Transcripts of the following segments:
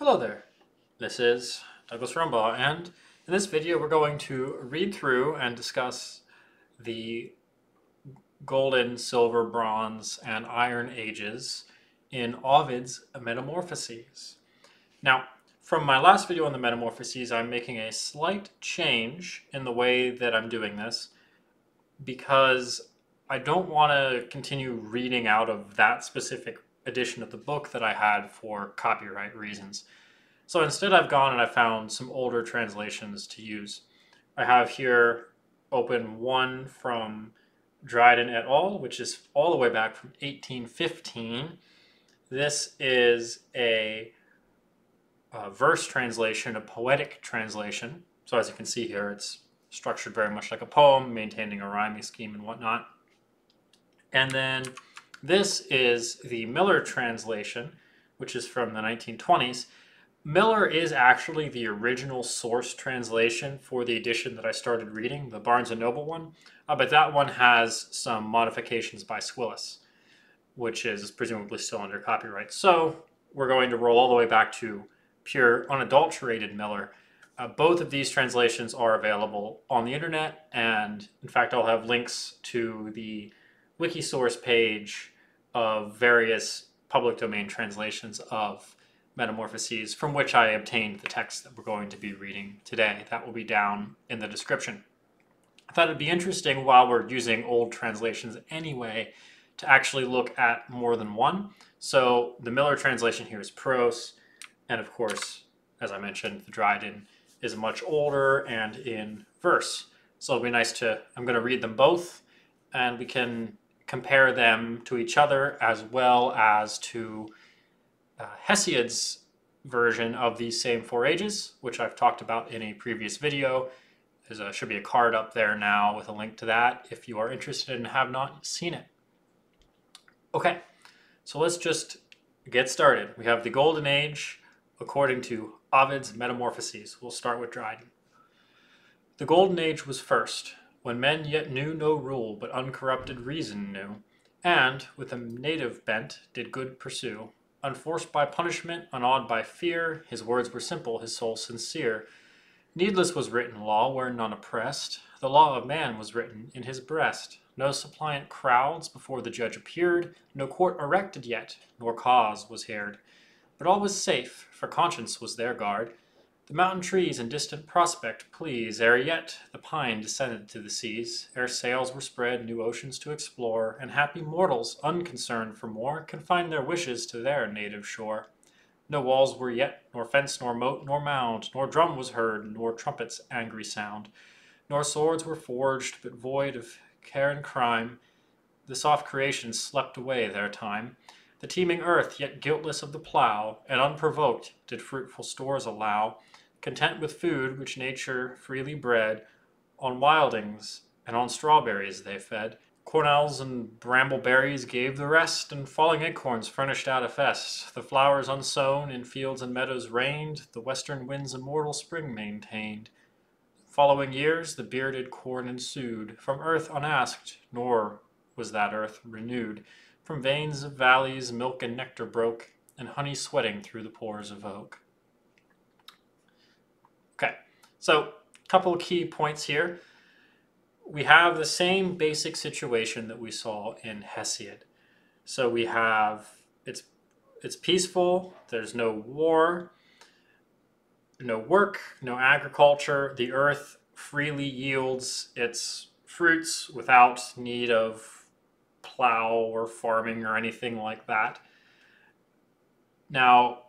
Hello there, this is Douglas Rumbaugh, and in this video we're going to read through and discuss the Golden, Silver, Bronze, and Iron Ages in Ovid's Metamorphoses. Now, from my last video on the Metamorphoses, I'm making a slight change in the way that I'm doing this because I don't want to continue reading out of that specific edition of the book that I had for copyright reasons. So instead I've gone and I found some older translations to use. I have here open one from Dryden et al., which is all the way back from 1815. This is a verse translation, a poetic translation. So as you can see here, it's structured very much like a poem, maintaining a rhyming scheme and whatnot. And then this is the Miller translation, which is from the 1920s. Miller is actually the original source translation for the edition that I started reading, the Barnes & Noble one, but that one has some modifications by Swillis, which is presumably still under copyright. So we're going to roll all the way back to pure, unadulterated Miller. Both of these translations are available on the internet, and in fact I'll have links to the Wikisource page of various public domain translations of Metamorphoses, from which I obtained the text that we're going to be reading today. That will be down in the description. I thought it'd be interesting, while we're using old translations anyway, to actually look at more than one. So the Miller translation here is prose, and of course, as I mentioned, the Dryden is much older and in verse. So it'll be nice I'm going to read them both, and we can compare them to each other as well as to Hesiod's version of these same four ages, which I've talked about in a previous video. There should be a card up there now with a link to that if you are interested and have not seen it. Okay, so let's just get started. We have the Golden Age according to Ovid's Metamorphoses. We'll start with Dryden. The Golden Age was first, when men yet knew no rule, but uncorrupted reason knew, and, with a native bent, did good pursue. Unforced by punishment, unawed by fear, his words were simple, his soul sincere. Needless was written law where none oppressed. The law of man was written in his breast. No suppliant crowds before the judge appeared, no court erected yet, nor cause was heard. But all was safe, for conscience was their guard. The mountain trees in distant prospect please, ere yet the pine descended to the seas, ere sails were spread new oceans to explore, and happy mortals, unconcerned for more, confined their wishes to their native shore. No walls were yet, nor fence, nor moat, nor mound, nor drum was heard, nor trumpet's angry sound, nor swords were forged, but void of care and crime. The soft creation slept away their time. The teeming earth, yet guiltless of the plough, and unprovoked, did fruitful stores allow, content with food which nature freely bred. On wildings and on strawberries they fed. Cornels and brambleberries gave the rest, and falling acorns furnished out a fest. The flowers unsown in fields and meadows reigned, the western winds immortal spring maintained. Following years the bearded corn ensued, from earth unasked, nor was that earth renewed. From veins of valleys milk and nectar broke, and honey sweating through the pores of oak. Okay, so a couple of key points here. We have the same basic situation that we saw in Hesiod. So we have, it's peaceful, there's no war, no work, no agriculture. The earth freely yields its fruits without need of plow or farming or anything like that. Now,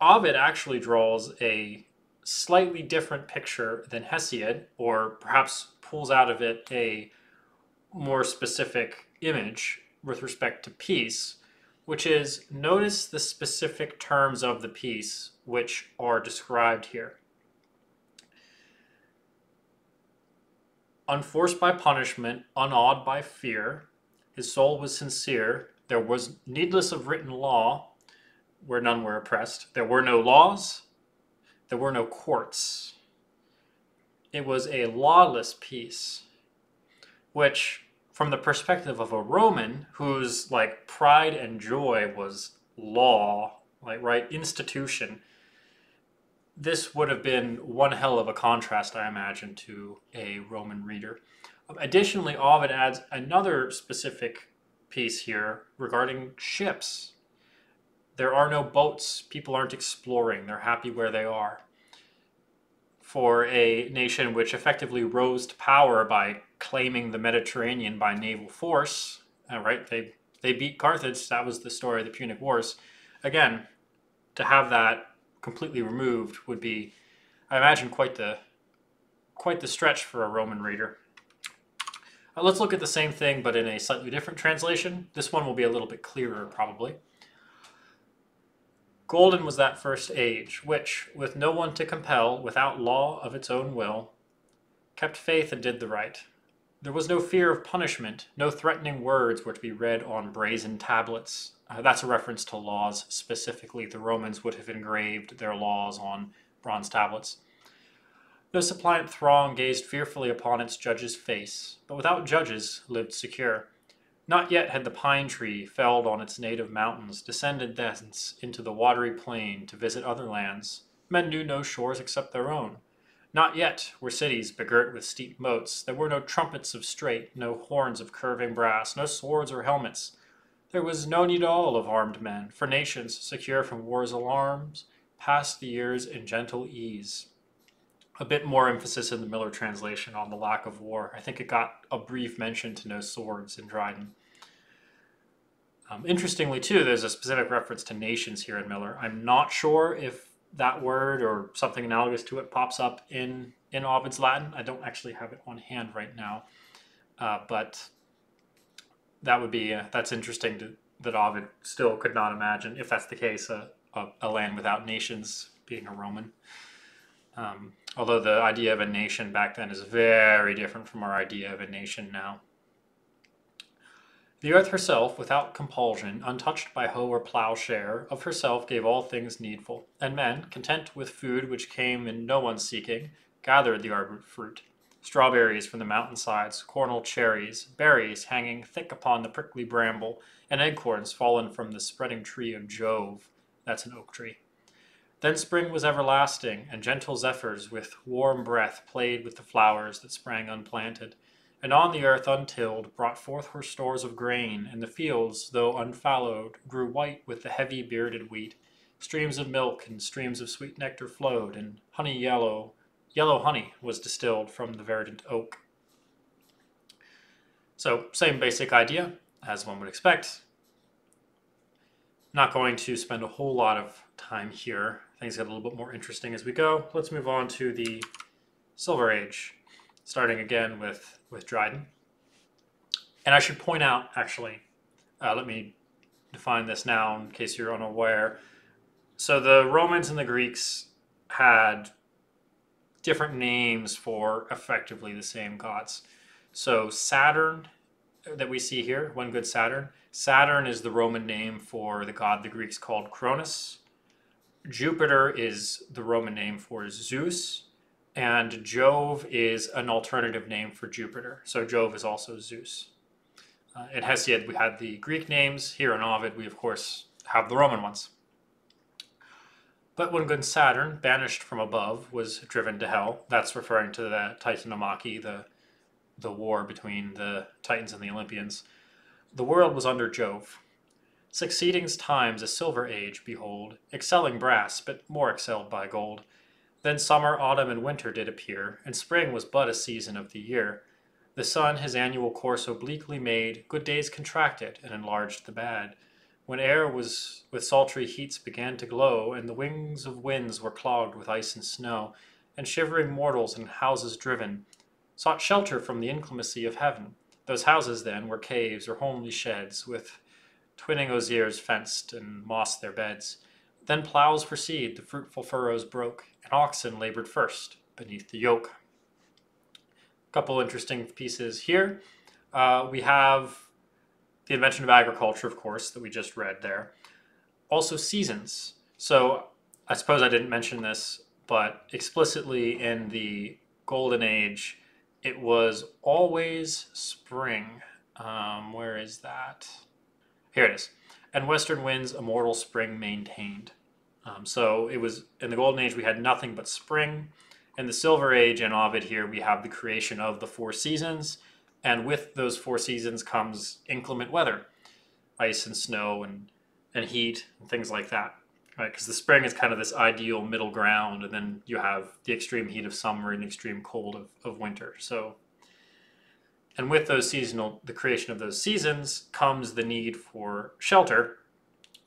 Ovid actually draws a slightly different picture than Hesiod, or perhaps pulls out of it a more specific image with respect to peace, which is, notice the specific terms of the peace which are described here. Unforced by punishment, unawed by fear, his soul was sincere. There was needless of written law, where none were oppressed. There were no laws, there were no courts. It was a lawless peace, which, from the perspective of a Roman whose pride and joy was law, right, institution, this would have been one hell of a contrast, I imagine, to a Roman reader. Additionally, Ovid adds another specific piece here regarding ships. There are no boats. People aren't exploring. They're happy where they are. For a nation which effectively rose to power by claiming the Mediterranean by naval force, right? They beat Carthage. That was the story of the Punic Wars. Again, to have that completely removed would be, I imagine, quite the stretch for a Roman reader. Let's look at the same thing, but in a slightly different translation. This one will be a little bit clearer, probably. Golden was that first age, which, with no one to compel, without law of its own will, kept faith and did the right. There was no fear of punishment, no threatening words were to be read on brazen tablets. That's a reference to laws specifically. The Romans would have engraved their laws on bronze tablets. No suppliant throng gazed fearfully upon its judge's face, but without judges lived secure. Not yet had the pine tree, felled on its native mountains, descended thence into the watery plain to visit other lands. Men knew no shores except their own. Not yet were cities begirt with steep moats. There were no trumpets of strait, no horns of curving brass, no swords or helmets. There was no need all of armed men, for nations, secure from war's alarms, passed the years in gentle ease. A bit more emphasis in the Miller translation on the lack of war. I think it got a brief mention to no swords in Dryden. Interestingly, too, there's a specific reference to nations here in Miller. I'm not sure if that word or something analogous to it pops up in Ovid's Latin. I don't actually have it on hand right now, but that would be that's interesting that Ovid still could not imagine, if that's the case, a land without nations being a Roman. Although the idea of a nation back then is very different from our idea of a nation now. The earth herself, without compulsion, untouched by hoe or plowshare, of herself gave all things needful, and men, content with food which came in no one's seeking, gathered the ardent fruit. Strawberries from the mountainsides, cornel cherries, berries hanging thick upon the prickly bramble, and acorns fallen from the spreading tree of Jove. That's an oak tree. Then spring was everlasting, and gentle zephyrs with warm breath played with the flowers that sprang unplanted. And on the earth untilled brought forth her stores of grain, and the fields, though unfallowed, grew white with the heavy bearded wheat. Streams of milk and streams of sweet nectar flowed, and yellow honey was distilled from the verdant oak. So, same basic idea, as one would expect. Not going to spend a whole lot of time here. Things get a little bit more interesting as we go. Let's move on to the Silver Age, starting again with Dryden. And I should point out, actually, let me define this now in case you're unaware. So the Romans and the Greeks had different names for effectively the same gods. So Saturn, that we see here, one good Saturn. Saturn is the Roman name for the god the Greeks called Cronus. Jupiter is the Roman name for Zeus. And Jove is an alternative name for Jupiter. So Jove is also Zeus. In Hesiod, we had the Greek names. Here in Ovid, we, of course, have the Roman ones. But when good Saturn, banished from above, was driven to hell, that's referring to the Titanomachy, the war between the Titans and the Olympians, the world was under Jove. Succeeding times a silver age, behold, excelling brass, but more excelled by gold. Then summer, autumn, and winter did appear, and spring was but a season of the year. The sun his annual course obliquely made, good days contracted, and enlarged the bad. When air was with sultry heats began to glow, and the wings of winds were clogged with ice and snow, and shivering mortals in houses driven sought shelter from the inclemency of heaven. Those houses, then, were caves or homely sheds, with twinning osiers fenced and mossed their beds. Then ploughs for seed the fruitful furrows broke, and oxen labored first beneath the yoke. A couple interesting pieces here. We have the invention of agriculture, of course, that we just read there. Also seasons. So I suppose I didn't mention this, but explicitly in the Golden Age, it was always spring. Where is that? Here it is. And western winds immortal spring maintained. So it was in the Golden Age we had nothing but spring. In the Silver Age in Ovid here we have the creation of the four seasons, and with those four seasons comes inclement weather, ice and snow and heat and things like that. Right, because the spring is kind of this ideal middle ground, and then you have the extreme heat of summer and the extreme cold of winter. So, and with the creation of those seasons comes the need for shelter.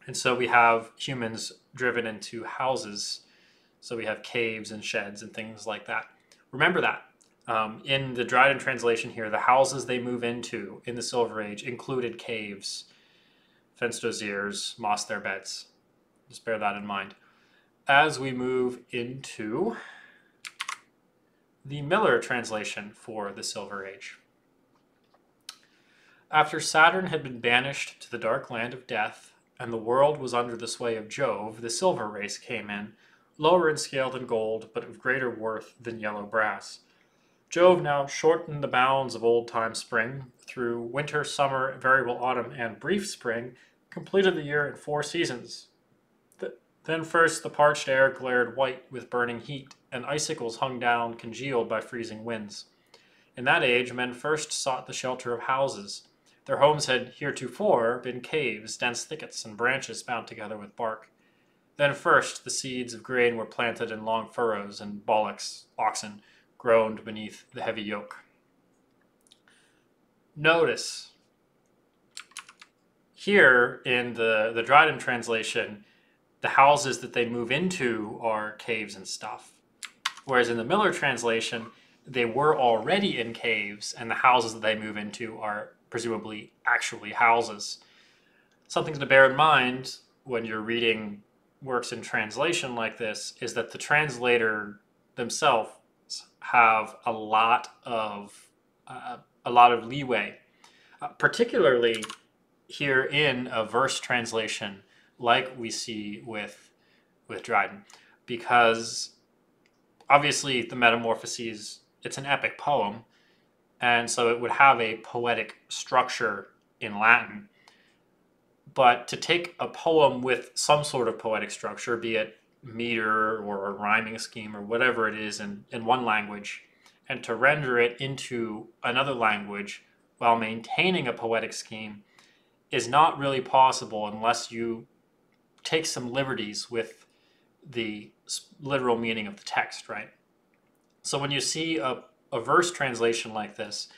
And so we have humans driven into houses. So we have caves and sheds and things like that. Remember that. In the Dryden translation here, the houses they move into in the Silver Age included caves, fenced osiers, mossed their beds. Just bear that in mind. As we move into the Miller translation for the Silver Age. After Saturn had been banished to the dark land of death, and the world was under the sway of Jove, the silver race came in, lower in scale than gold, but of greater worth than yellow brass. Jove now shortened the bounds of old-time spring, through winter, summer, variable autumn, and brief spring, completed the year in 4 seasons. Then first the parched air glared white with burning heat, and icicles hung down, congealed by freezing winds. In that age men first sought the shelter of houses. Their homes had heretofore been caves, dense thickets, and branches bound together with bark. Then first the seeds of grain were planted in long furrows, and bullocks, oxen, groaned beneath the heavy yoke. Notice, here in the Dryden translation, the houses that they move into are caves and stuff. Whereas in the Miller translation, they were already in caves, and the houses that they move into are presumably actually houses. Something to bear in mind when you're reading works in translation like this is that the translator themselves have a lot of leeway, particularly here in a verse translation like we see with Dryden, because obviously the Metamorphoses, it's an epic poem, and so it would have a poetic structure in Latin. But to take a poem with some sort of poetic structure, be it meter or a rhyming scheme or whatever it is in one language, and to render it into another language while maintaining a poetic scheme is not really possible unless you take some liberties with the literal meaning of the text, right? So when you see a verse translation like this,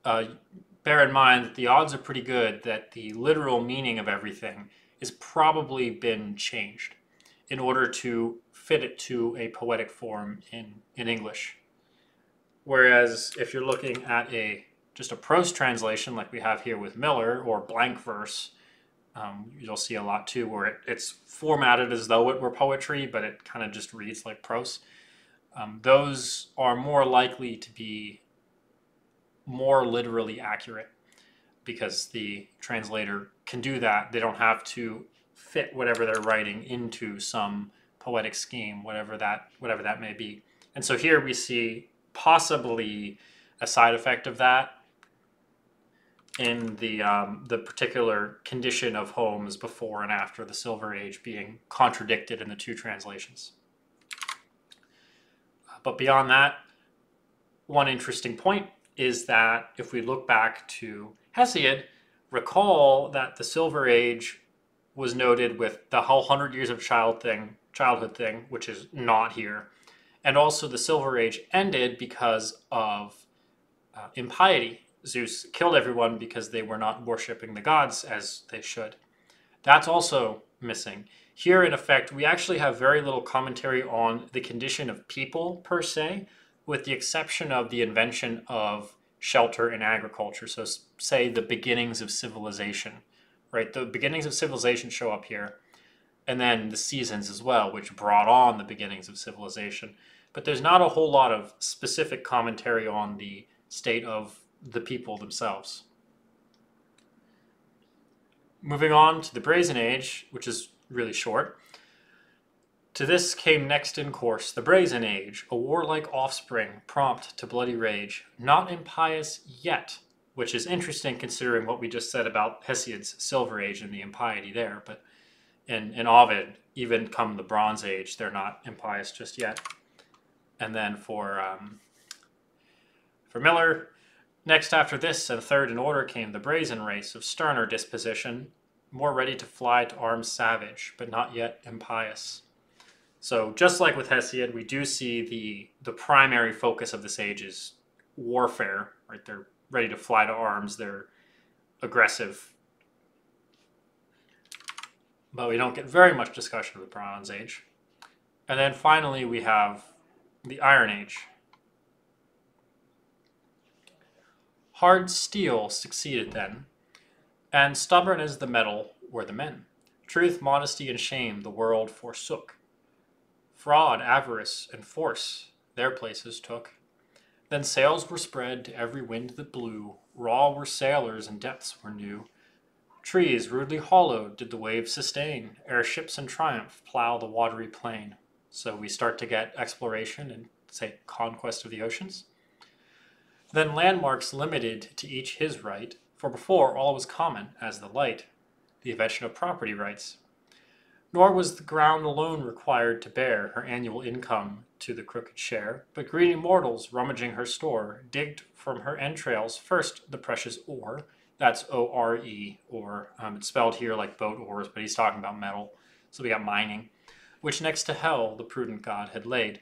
bear in mind that the odds are pretty good that the literal meaning of everything has probably been changed in order to fit it to a poetic form in English. Whereas if you're looking at just a prose translation like we have here with Miller, or blank verse, you'll see a lot too where it's formatted as though it were poetry, but it kind of just reads like prose. Those are more likely to be more literally accurate because the translator can do that. They don't have to fit whatever they're writing into some poetic scheme, whatever that may be. And so here we see possibly a side effect of that in the particular condition of homes before and after the Silver Age being contradicted in the two translations. But beyond that, one interesting point is that if we look back to Hesiod, recall that the Silver Age was noted with the whole 100 years of childhood thing, which is not here. And also the Silver Age ended because of impiety. Zeus killed everyone because they were not worshiping the gods as they should. That's also missing. Here, in effect, we actually have very little commentary on the condition of people per se, with the exception of the invention of shelter and agriculture. So say the beginnings of civilization, right? The beginnings of civilization show up here, and then the seasons as well, which brought on the beginnings of civilization. But there's not a whole lot of specific commentary on the state of the people themselves. Moving on to the Brazen Age, which is really short. To this came next in course the Brazen Age, a warlike offspring, prompt to bloody rage, not impious yet, which is interesting considering what we just said about Hesiod's Silver Age and the impiety there, but in Ovid, even come the Bronze Age, they're not impious just yet. And then for Miller, next after this and third in order came the brazen race of sterner disposition, more ready to fly to arms savage, but not yet impious. So just like with Hesiod, we do see the primary focus of this age is warfare, right? They're ready to fly to arms, they're aggressive. But we don't get very much discussion of the Bronze Age. And then finally we have the Iron Age. Hard steel succeeded then, and stubborn as the metal were the men. Truth, modesty, and shame the world forsook. Fraud, avarice, and force their places took. Then sails were spread to every wind that blew. Raw were sailors, and depths were new. Trees, rudely hollowed, did the waves sustain, ere ships in triumph plough the watery plain. So we start to get exploration and, say, conquest of the oceans. Then landmarks limited to each his right, for before all was common as the light, the invention of property rights. Nor was the ground alone required to bear her annual income to the crooked share, but greedy mortals rummaging her store digged from her entrails first the precious ore, that's O-R-E, or it's spelled here like boat oars, but he's talking about metal, so we got mining, which next to hell the prudent god had laid,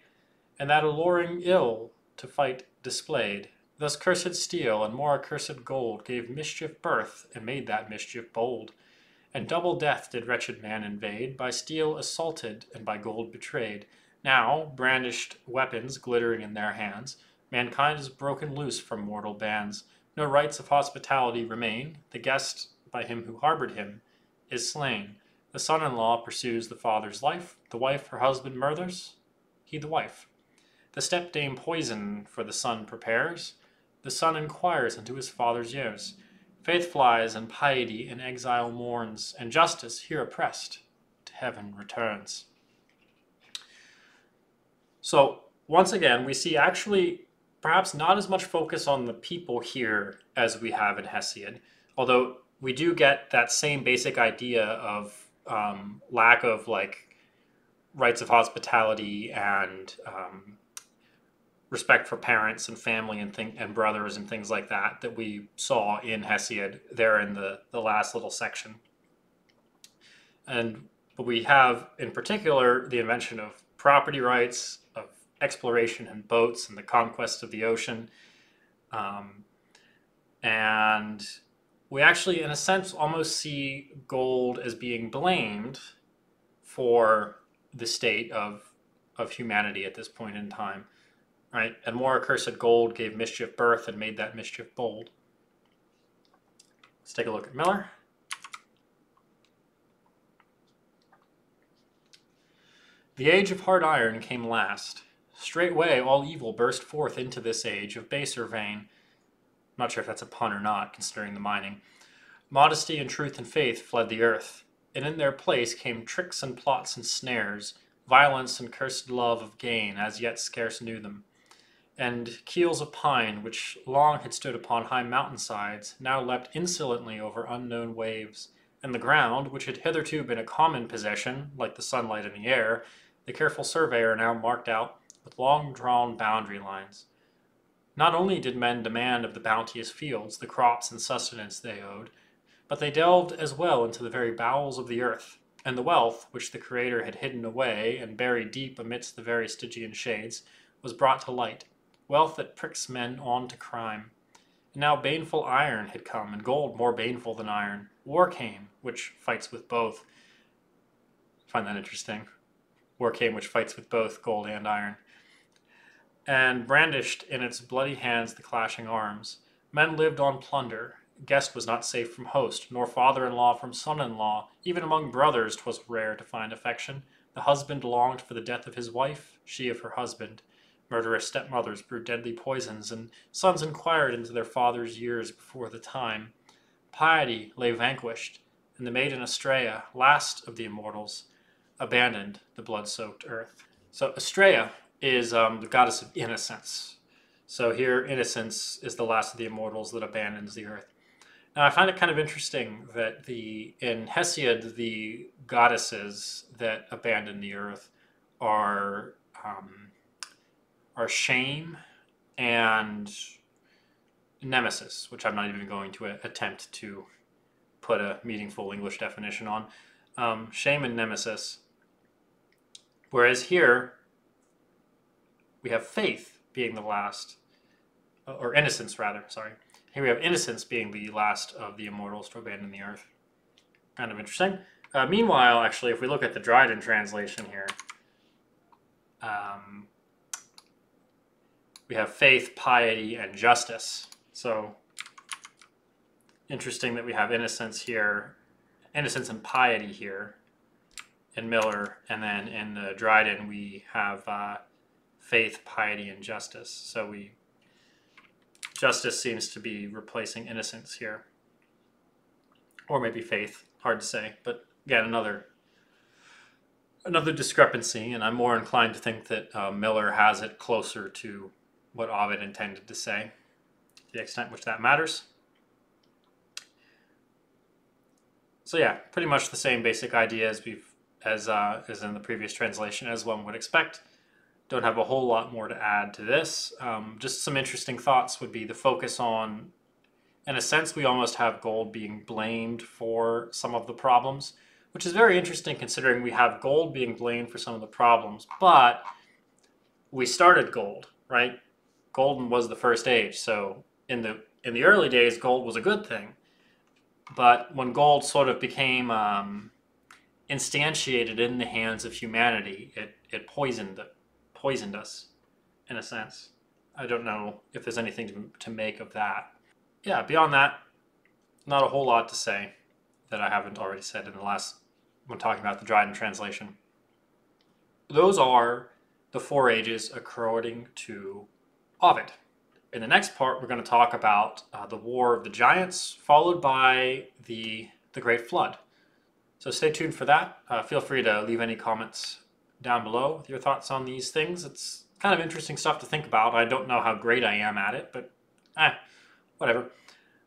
and that alluring ill to fight displayed. Thus cursed steel and more accursed gold gave mischief birth and made that mischief bold. And double death did wretched man invade, by steel assaulted and by gold betrayed. Now, brandished weapons glittering in their hands, mankind is broken loose from mortal bands. No rights of hospitality remain. The guest, by him who harbored him, is slain. The son-in-law pursues the father's life. The wife her husband murders, he the wife. The stepdame poison for the son prepares. The son inquires into his father's years. Faith flies, and piety in exile mourns, and justice, here oppressed, to heaven returns. So, once again, we see actually perhaps not as much focus on the people here as we have in Hesiod, although we do get that same basic idea of lack of like rights of hospitality and respect for parents and family and brothers and things like that we saw in Hesiod there in the last little section. But we have in particular the invention of property rights, of exploration in boats and the conquest of the ocean. And we actually, in a sense, almost see gold as being blamed for the state of humanity at this point in time. Right? And more accursed gold gave mischief birth and made that mischief bold. Let's take a look at Miller. The age of hard iron came last. Straightway all evil burst forth into this age of baser vein. I'm not sure if that's a pun or not, considering the mining. Modesty and truth and faith fled the earth, and in their place came tricks and plots and snares, violence and cursed love of gain, as yet scarce knew them. And keels of pine, which long had stood upon high mountainsides, now leapt insolently over unknown waves, and the ground, which had hitherto been a common possession, like the sunlight in the air, the careful surveyor now marked out with long-drawn boundary lines. Not only did men demand of the bounteous fields the crops and sustenance they owed, but they delved as well into the very bowels of the earth, and the wealth, which the Creator had hidden away and buried deep amidst the very Stygian shades, was brought to light, wealth that pricks men on to crime. And now baneful iron had come, and gold more baneful than iron. War came, which fights with both. I find that interesting. War came, which fights with both gold and iron. And brandished in its bloody hands the clashing arms. Men lived on plunder. Guest was not safe from host, nor father-in-law from son-in-law. Even among brothers 'twas rare to find affection. The husband longed for the death of his wife, she of her husband. Murderous stepmothers brewed deadly poisons, and sons inquired into their father's years before the time. Piety lay vanquished, and the maiden Astraea, last of the immortals, abandoned the blood-soaked earth. So Astraea is the goddess of innocence. So here, innocence is the last of the immortals that abandons the earth. Now, I find it kind of interesting that in Hesiod, the goddesses that abandon the earth are shame and nemesis, which I'm not even going to attempt to put a meaningful English definition on. Shame and nemesis. Whereas here, we have faith being the last, or innocence rather, sorry. Here we have innocence being the last of the immortals to abandon the earth. Kind of interesting. Meanwhile, actually, if we look at the Dryden translation here, we have faith, piety, and justice. So interesting that we have innocence here, innocence and piety here in Miller, and then in the Dryden we have faith, piety, and justice. So justice seems to be replacing innocence here, or maybe faith. Hard to say, but again, another discrepancy, and I'm more inclined to think that Miller has it closer to what Ovid intended to say, to the extent which that matters. So yeah, pretty much the same basic idea as as in the previous translation, as one would expect. Don't have a whole lot more to add to this. Just some interesting thoughts would be the focus on, in a sense, we almost have gold being blamed for some of the problems, which is very interesting considering we have gold being blamed for some of the problems, but we started gold, right? Golden was the first age, so in the early days, gold was a good thing. But when gold sort of became instantiated in the hands of humanity, it poisoned us, in a sense. I don't know if there's anything to make of that. Yeah, beyond that, not a whole lot to say that I haven't already said in the last, when talking about the Dryden translation. Those are the 4 ages according to Ovid. In the next part, we're going to talk about the War of the Giants, followed by the Great Flood. So stay tuned for that. Feel free to leave any comments down below with your thoughts on these things. It's kind of interesting stuff to think about. I don't know how great I am at it, but whatever.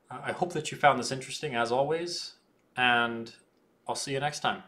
I hope that you found this interesting as always, and I'll see you next time.